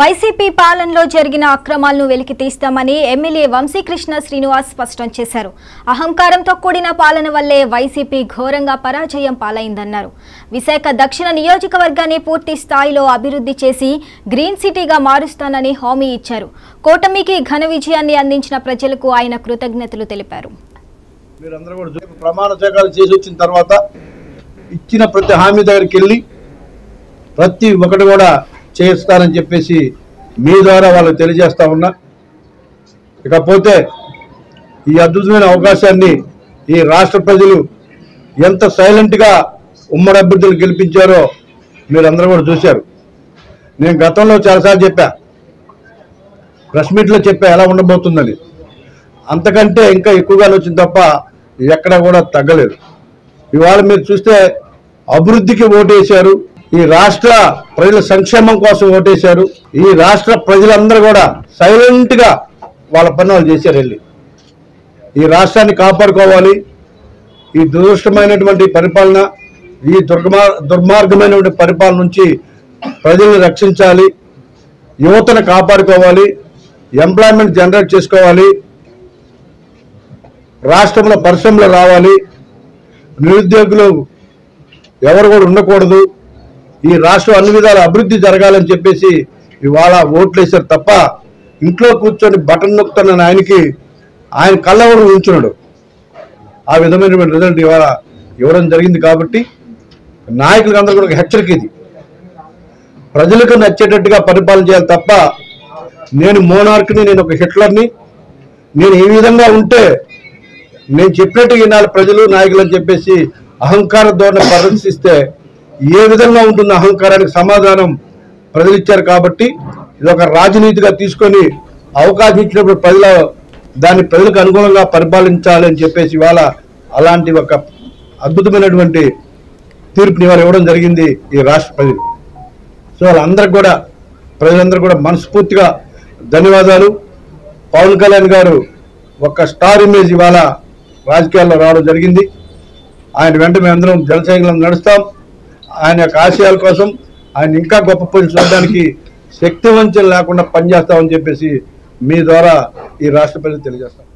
YCP పాలనలో జరిగిన అక్రమాలను వెలికి తీస్తామని ఎమ్మెల్యే వంశీకృష్ణ శ్రీనివాస్ స్పష్టం చేశారు. అహంకారంతో కూడిన పాలన వల్లే వైసీపీ ఘోరంగా పరాజయం పాలైందన్నారు. విశాఖ దక్షిణ నియోజకవర్గాన్ని పూర్తి స్థాయిలో అభివృద్ధి చేసి గ్రీన్ సిటీగా మారుస్తానని హామీ ఇచ్చారు. కూటమికి ఘన విజయాన్ని అందించిన ప్రజలకు ఆయన కృతజ్ఞతలు తెలిపారు. మీరందరూ కూడా ప్రమాణ స్వీకారం చేసి వచ్చిన తర్వాత ఇచ్చిన ప్రతి హామీ దగ్గరికి వెళ్ళి ప్రతి ఒక్కటి కూడా చేస్తారని చెప్పేసి మీ ద్వారా వాళ్ళకి తెలియజేస్తా ఉన్నా. ఇకపోతే ఈ అద్భుతమైన అవకాశాన్ని ఈ రాష్ట్ర ప్రజలు ఎంత సైలెంట్గా ఉమ్మడి అభ్యర్థులు గెలిపించారో మీరందరూ కూడా చూశారు. నేను గతంలో చాలాసార్లు చెప్పా, ప్రెస్ మీట్లో చెప్పా ఎలా ఉండబోతుందని. అంతకంటే ఇంకా ఎక్కువగానే వచ్చింది తప్ప ఎక్కడా కూడా తగ్గలేదు. ఇవాళ మీరు చూస్తే అభివృద్ధికి ఓటేశారు, ఈ రాష్ట్ర ప్రజల సంక్షేమం కోసం ఓటేశారు. ఈ రాష్ట్ర ప్రజలందరూ కూడా సైలెంట్గా వాళ్ళ పని వాళ్ళు చేశారు. వెళ్ళి ఈ రాష్ట్రాన్ని కాపాడుకోవాలి, ఈ దురదృష్టమైనటువంటి పరిపాలన, ఈ దుర్మార్గమైనటువంటి పరిపాలన నుంచి ప్రజలను రక్షించాలి, యువతను కాపాడుకోవాలి, ఎంప్లాయ్మెంట్ జనరేట్ చేసుకోవాలి, రాష్ట్రంలో పరిశ్రమలు రావాలి, నిరుద్యోగులు ఎవరు కూడా ఉండకూడదు, ఈ రాష్ట్రం అన్ని విధాల అభివృద్ధి జరగాలని చెప్పేసి ఇవాళ ఓట్లు వేశారు తప్ప ఇంట్లో కూర్చొని బటన్ నొక్కుతున్న ఆయనకి ఆయన కళ్ళవరం ఉంచున్నాడు. ఆ విధమైనటువంటి రిజల్ట్ ఇవాళ ఇవ్వడం జరిగింది. కాబట్టి నాయకులకు అందరూ కూడా హెచ్చరిక ఇది, ప్రజలకు నచ్చేటట్టుగా పరిపాలన చేయాలి తప్ప నేను మోనార్క్ని, నేను ఒక హిట్లర్ని, నేను ఈ విధంగా ఉంటే నేను చెప్పినట్టు ఈనాడు ప్రజలు నాయకులు అని చెప్పేసి అహంకార ధోరణి ప్రదర్శిస్తే ఏ విధంగా ఉంటుంది అహంకారానికి సమాధానం ప్రజలు ఇచ్చారు. కాబట్టి ఇది ఒక రాజనీతిగా తీసుకొని అవకాశం ఇచ్చినప్పుడు దాన్ని ప్రజలకు అనుగుణంగా పరిపాలించాలి అని చెప్పేసి ఇవాళ అలాంటి ఒక అద్భుతమైనటువంటి తీర్పుని ఇవాళ ఇవ్వడం జరిగింది ఈ రాష్ట్ర ప్రజలు. సో వాళ్ళందరికి కూడా ప్రజలందరూ కూడా మనస్ఫూర్తిగా ధన్యవాదాలు. పవన్ కళ్యాణ్ గారు ఒక స్టార్ ఇమేజ్ ఇవాళ రాజకీయాల్లో రావడం జరిగింది. ఆయన వెంట మేమందరం జనసైనికులను నడుస్తాం. ఆయన యొక్క ఆశయాల కోసం ఆయన ఇంకా గొప్ప పొజిషన్ చూడడానికి శక్తివంచన లేకుండా పనిచేస్తామని చెప్పేసి మీ ద్వారా ఈ రాష్ట్ర ప్రజలు తెలియజేస్తాం.